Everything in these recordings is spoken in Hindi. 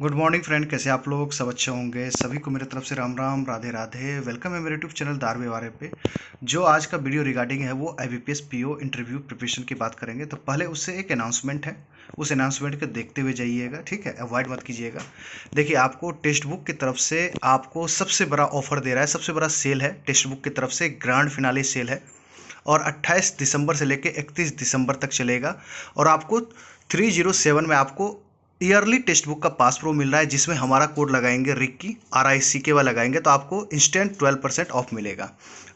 गुड मॉर्निंग फ्रेंड, कैसे आप लोग? सब अच्छे होंगे। सभी को मेरे तरफ से राम राम, राधे राधे। वेलकम है मेरे यूट्यूब चैनल दारवे वारे पे। जो आज का वीडियो रिगार्डिंग है वो IBPS PO इंटरव्यू प्रिपरेशन की बात करेंगे। तो पहले उससे एक अनाउंसमेंट है, उस अनाउंसमेंट को देखते हुए जाइएगा, ठीक है? अवॉइड मत कीजिएगा। देखिए, आपको टेक्स्ट बुक की तरफ से आपको सबसे बड़ा ऑफर दे रहा है, सबसे बड़ा सेल है टेक्स्ट बुक की तरफ से। ग्रांड फिनाले सेल है और 28 दिसंबर से लेकर 31 दिसंबर तक चलेगा। और आपको 307 में आपको ईयरली टेक्स्ट बुक का पास प्रो मिल रहा है, जिसमें हमारा कोड लगाएंगे रिक्की RICKY लगाएंगे तो आपको इंस्टेंट 12% ऑफ मिलेगा।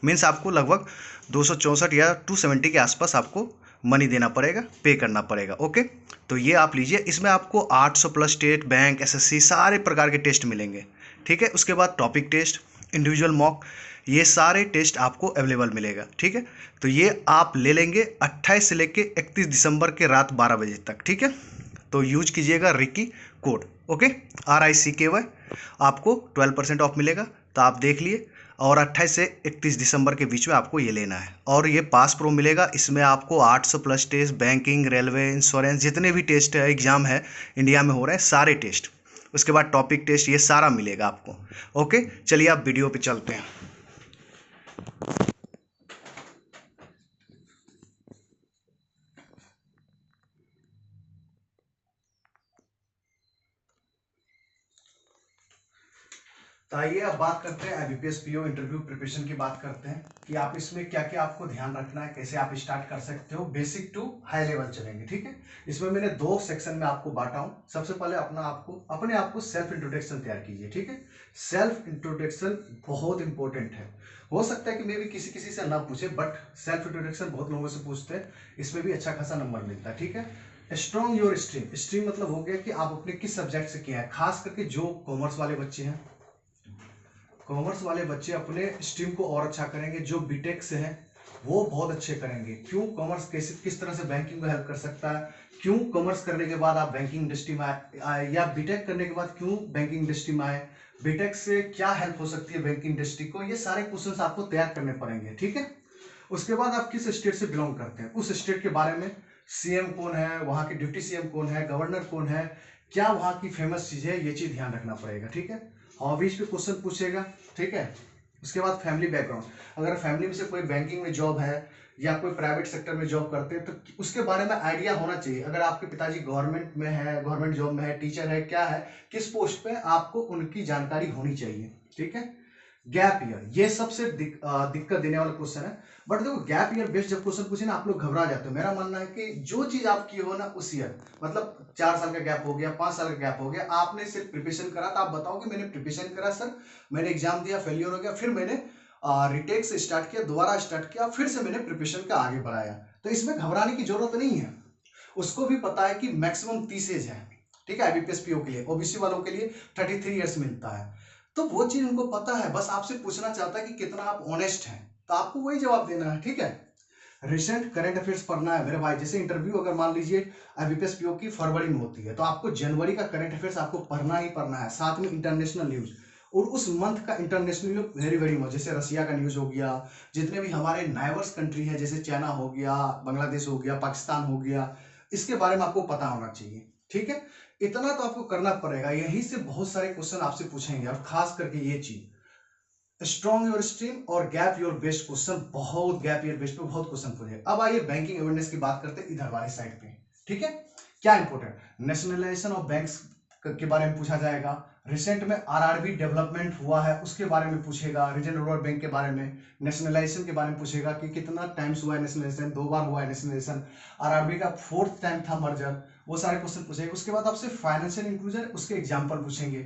मीन्स आपको लगभग 264 या 270 के आसपास आपको मनी देना पड़ेगा, पे करना पड़ेगा। ओके, तो ये आप लीजिए। इसमें आपको 800 प्लस स्टेट, बैंक, SSC सारे प्रकार के टेस्ट मिलेंगे, ठीक है? उसके बाद टॉपिक टेस्ट, इंडिविजुअल मॉक, ये सारे टेस्ट आपको अवेलेबल मिलेगा, ठीक है? तो ये आप ले लेंगे 28 से लेके 31 दिसंबर के रात 12 बजे तक, ठीक है? तो यूज कीजिएगा रिकी कोड। ओके, RICKY, आपको 12% ऑफ मिलेगा। तो आप देख लिए। और 28 से 31 दिसंबर के बीच में आपको ये लेना है और ये पास प्रो मिलेगा। इसमें आपको 800 plus test, banking, railway, insurance, जितने भी टेस्ट है, एग्जाम है इंडिया में हो रहे हैं सारे टेस्ट, उसके बाद टॉपिक टेस्ट, ये सारा मिलेगा आपको। ओके, चलिए आप वीडियो पे चलते हैं। तो आइए अब बात करते हैं IBPS PO इंटरव्यू प्रिपरेशन की। बात करते हैं कि आप इसमें क्या क्या आपको ध्यान रखना है, कैसे आप स्टार्ट कर सकते हो। बेसिक टू हाई लेवल चलेंगे, ठीक है? इसमें मैंने 2 सेक्शन में आपको बांटा हूं। सबसे पहले अपने आप को सेल्फ इंट्रोडक्शन तैयार कीजिए, ठीक है? सेल्फ इंट्रोडक्शन बहुत इंपॉर्टेंट है। हो सकता है कि मे भी किसी किसी से ना पूछे, बट सेल्फ इंट्रोडक्शन बहुत लोगों से पूछते हैं। इसमें भी अच्छा खासा नंबर मिलता है, ठीक है? Strong your stream. स्ट्रीम मतलब हो गया कि आप अपने किस सब्जेक्ट से किया है। खास करके जो कॉमर्स वाले बच्चे हैं, कॉमर्स वाले बच्चे अपने स्ट्रीम को और अच्छा करेंगे। जो बीटेक से हैं वो बहुत अच्छे करेंगे। क्यों? कॉमर्स कैसे, किस तरह से बैंकिंग को हेल्प कर सकता है। क्यों कॉमर्स करने के बाद आप बैंकिंग इंडस्ट्री में आए, या बीटेक करने के बाद क्यों बैंकिंग इंडस्ट्री में आए, बीटेक से क्या हेल्प हो सकती है बैंकिंग इंडस्ट्री को, ये सारे क्वेश्चंस आपको तैयार करने पड़ेंगे, ठीक है? उसके बाद आप किस स्टेट से बिलोंग करते हैं, उस स्टेट के बारे में, CM कौन है, वहां के डिप्टी CM कौन है, गवर्नर कौन है, क्या वहां की फेमस चीज है, ये चीज ध्यान रखना पड़ेगा, ठीक है? हॉबीज पे क्वेश्चन पूछेगा, ठीक है? उसके बाद फैमिली बैकग्राउंड, अगर फैमिली में से कोई बैंकिंग में जॉब है या कोई प्राइवेट सेक्टर में जॉब करते हैं तो उसके बारे में आइडिया होना चाहिए। अगर आपके पिताजी गवर्नमेंट में है, गवर्नमेंट जॉब में है, टीचर है, क्या है, किस पोस्ट पे, आपको उनकी जानकारी होनी चाहिए, ठीक है? गैप ईयर, ये सबसे दिक्कत देने वाला क्वेश्चन है। बट देखो, गैप ईयर बेस्ड जब क्वेश्चन पूछे ना, आप लोग घबरा जाते हो। मेरा मानना है कि जो चीज आप किए हो ना उस ईयर, मतलब 4 साल का गैप हो गया, 5 साल का गैप हो गया, आपने सिर्फ प्रिपरेशन करा, तो आप बताओ कि मैंने प्रिपरेशन करा सर, मैंने एग्जाम दिया, फेलियर हो गया, फिर मैंने रिटेक से स्टार्ट किया, दोबारा स्टार्ट किया, फिर से मैंने प्रिपरेशन का आगे बढ़ाया। तो इसमें घबराने की जरूरत नहीं है। उसको भी पता है कि मैक्सिमम 30 एज है, ठीक है? IBPS PO के लिए, OBC वालों के लिए 33 ईयर्स मिलता है। तो वो चीज उनको पता है, बस आपसे पूछना चाहता है कि कितना आप ऑनेस्ट हैं, तो आपको वही जवाब देना है, ठीक है? रिसेंट करंट अफेयर्स पढ़ना है मेरे भाई। जैसे इंटरव्यू अगर मान लीजिए IBPS PO की फरवरी में होती है, तो आपको जनवरी का करंट अफेयर्स आपको पढ़ना ही पढ़ना है, साथ में इंटरनेशनल न्यूज। और उस मंथ का international news very very much, जैसे रसिया का न्यूज हो गया, जितने भी हमारे नाइबर्स कंट्री है, जैसे चाइना हो गया, बांग्लादेश हो गया, पाकिस्तान हो गया, इसके बारे में आपको पता होना चाहिए, ठीक है? इतना तो आपको करना पड़ेगा। यहीं से बहुत सारे क्वेश्चन आपसे पूछेंगे, और खास करके ये चीज, स्ट्रॉन्ग योर स्ट्रीम और गैप योर बेस्ट क्वेश्चन, बहुत गैप योर बेस्ट पे बहुत क्वेश्चन पूछे। अब आइए बैंकिंग अवेयरनेस की बात करते हैं इधर वाली साइड पे, ठीक है? क्या इंपॉर्टेंट, नेशनलाइजेशन ऑफ बैंक्स के बारे में पूछा जाएगा। रिसेंट में RRB डेवलपमेंट हुआ है, उसके बारे में पूछेगा। रीजनल रूरल बैंक के बारे में, नेशनलाइजेशन के बारे में पूछेगा कि कितना टाइम्स हुआ है नेशनलाइजेशन, 2 बार हुआ है नेशनलाइजेशन, RRB का 4th टाइम था मर्जर, वो सारे क्वेश्चन पूछेगा। उसके बाद आपसे फाइनेंशियल इंक्लूजन, उसके एग्जाम्पल पूछेंगे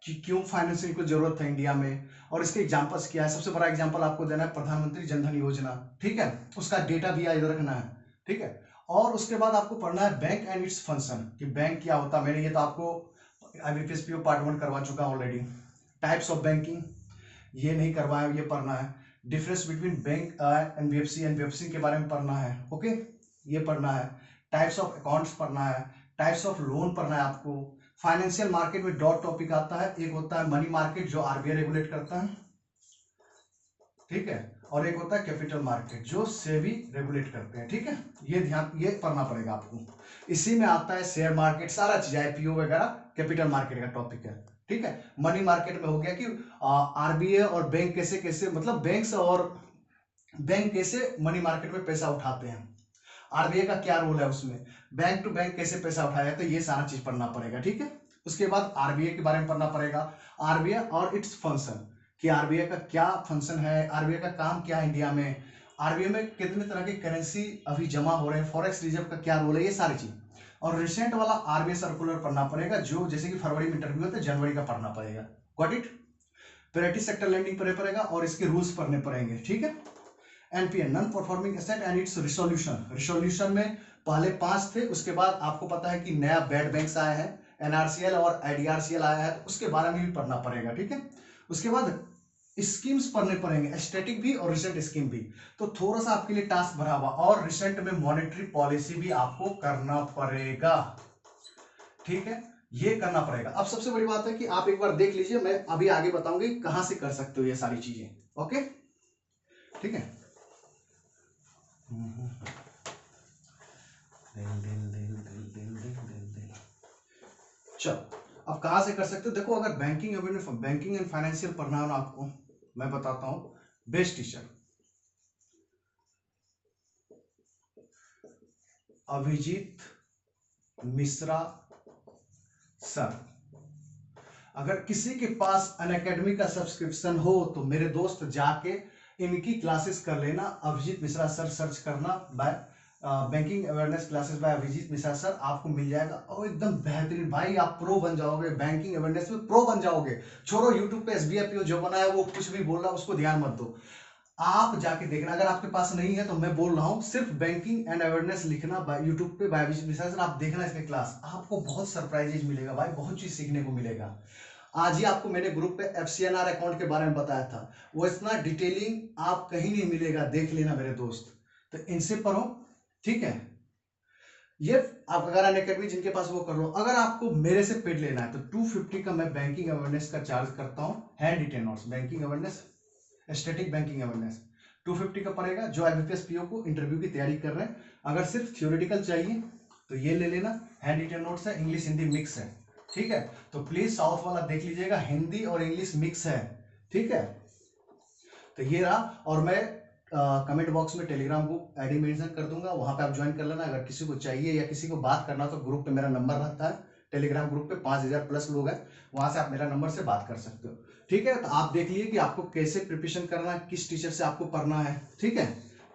कि क्यों फाइनेंशियल को जरूरत है इंडिया में, और इसके एग्जांपल्स क्या है। सबसे बड़ा एग्जांपल आपको देना है प्रधानमंत्री जनधन योजना, ठीक है? उसका डेटा भी याद रखना है, ठीक है? और उसके बाद आपको पढ़ना है बैंक एंड इट्स फंक्शन, कि बैंक क्या होता है। मैंने ये तो आपको IBPS PO पार्ट 1 करवा चुका हूं ऑलरेडी। टाइप्स ऑफ बैंकिंग, ये नहीं करवाया, ये पढ़ना है। Difference between bank NBFC NBFC के बारे में पढ़ना है, ओके? ये पढ़ना है। टाइप्स ऑफ अकाउंट्स पढ़ना है, टाइप्स ऑफ लोन पढ़ना है आपको। फाइनेंशियल मार्केट में डॉट टॉपिक आता है, एक होता है मनी मार्केट जो RBI रेगुलेट करता है, ठीक है, और एक होता है कैपिटल मार्केट जो सेबी रेगुलेट करते हैं, ठीक है। ये पढ़ना पड़ेगा आपको। इसी में आता है शेयर मार्केट, सारा चीज आईपीओ वगैरह कैपिटल मार्केट का टॉपिक है, ठीक है। मनी मार्केट में हो गया कि आरबीआई और बैंक कैसे कैसे, मतलब बैंक कैसे मनी मार्केट में पैसा उठाते हैं, आरबीआई का क्या रोल है उसमें, बैंक टू बैंक कैसे पैसा उठाया, तो ये सारा चीज पढ़ना पड़ेगा, ठीक है। उसके बाद आरबीआई के बारे में पढ़ना पड़ेगा, आरबीआई और इट्स फंक्शन, कि आरबीआई का क्या फंक्शन है, आरबीआई का काम क्या है इंडिया में, आरबीआई में कितने तरह की करेंसी अभी जमा हो रहे हैं, फॉरेक्स रिजर्व का क्या रोल है, ये सारी चीज। और रिसेंट वाला आरबीआई सर्कुलर पढ़ना पड़ेगा, जो जैसे कि फरवरी में इंटरव्यू होता है, जनवरी का पढ़ना पड़ेगा, got it. Priority sector lending पढ़ना पड़ेगा और इसके रूल्स पढ़ने पड़ेंगे, ठीक है। NPN, non performing asset and it's resolution में पहले 5 थे, उसके बाद आपको पता है कि नया बैड बैंक्स आया है, एनआरसीएल और आईडीआरसीएल आया है, तो उसके बारे में भी पढ़ना पड़ेगा, ठीक है। उसके बाद स्कीम्स पढ़ने पड़ेंगे, स्टैटिक भी और रिसेंट स्कीम भी, तो थोड़ा सा आपके लिए टास्क भरा हुआ। और रिसेंट में मॉनेटरी पॉलिसी भी आपको करना पड़ेगा, ठीक है, ये करना पड़ेगा। अब सबसे बड़ी बात है कि आप एक बार देख लीजिए, मैं अभी आगे बताऊंगी कहां से कर सकते हो ये सारी चीजें, ओके, ठीक है। चलो, अब कहां से कर सकते हो, देखो अगर बैंकिंग एंड फाइनेंशियल पढ़ना हो ना आपको, मैं बताता हूं, best teacher Abhijeet Mishra sir. अगर किसी के पास अनअकैडमी का सब्सक्रिप्शन हो तो मेरे दोस्त जाके इनकी क्लासेस कर लेना, अभिजीत मिश्रा सर सर्च करना, by banking awareness classes by Abhijit Mishra sir, आपको मिल जाएगा। और एकदम बेहतरीन भाई, आप प्रो बन जाओगे, बैंकिंग अवेयरनेस में प्रो बन जाओगे। छोड़ो यूट्यूब पे एसबीआई जो बनाया वो कुछ भी बोल रहा है, उसको ध्यान मत दो, आप जाके देखना। अगर आपके पास नहीं है तो मैं बोल रहा हूं, सिर्फ बैंकिंग एंड अवेयरनेस लिखना यूट्यूब पे बाय अभिजीत मिश्रा सर, आप देखना इसके क्लास, आपको बहुत सरप्राइजेज मिलेगा भाई, बहुत चीज सीखने को मिलेगा। आज ही आपको मैंने ग्रुप पे एफसीएनआर अकाउंट के बारे में बताया था, वो इतना डिटेलिंग आप कहीं नहीं मिलेगा, देख लेना मेरे दोस्त, तो इनसे पढ़ो, ठीक है। ये आप अगर अनअकैडमी जिनके पास वो कर लो। अगर आपको मेरे से पेड लेना है तो 250 का मैं बैंकिंग अवेयरनेस का चार्ज करता हूँ, hand retain notes, banking awareness, static banking awareness 250 का पड़ेगा, जो आईबीपीएस पीओ को इंटरव्यू की तैयारी कर रहे हैं। अगर सिर्फ थियोरेटिकल चाहिए तो ये ले लेना, हैंड रिटेन नोट्स है, इंग्लिश हिंदी मिक्स है, ठीक है। तो प्लीज साउथ वाला देख लीजिएगा, हिंदी और इंग्लिश मिक्स है, ठीक है। तो ये रहा, और मैं कमेंट बॉक्स में टेलीग्राम ग्रुप आईडी मेंशन कर दूंगा, वहां पे आप ज्वाइन कर लेना। अगर किसी को चाहिए या किसी को बात करना तो ग्रुप पे मेरा नंबर रहता है, टेलीग्राम ग्रुप पे 5000 प्लस लोग हैं, वहां से आप मेरा नंबर से बात कर सकते हो, ठीक है। तो आप देख लिए कि आपको कैसे प्रिपरेशन करना है, किस टीचर से आपको पढ़ना है, ठीक है।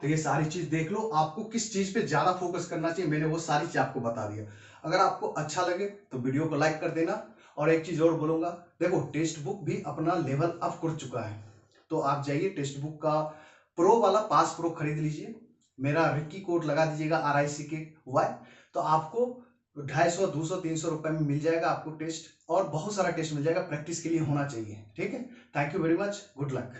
तो ये सारी चीज देख लो, आपको किस चीज पे ज्यादा फोकस करना चाहिए, मैंने वो सारी चीज आपको बता दिया। अगर आपको अच्छा लगे तो वीडियो को लाइक कर देना। और एक चीज और बोलूंगा, देखो टेक्स्ट बुक भी अपना लेवल अप कर चुका है, तो आप जाइए टेक्स्ट बुक का प्रो वाला पास प्रो खरीद लीजिए, मेरा रिक्की कोड लगा दीजिएगा RICKY, तो आपको 250, 200, 300 रुपए में मिल जाएगा आपको टेस्ट, और बहुत सारा टेस्ट मिल जाएगा, प्रैक्टिस के लिए होना चाहिए, ठीक है। Thank you very much, good luck.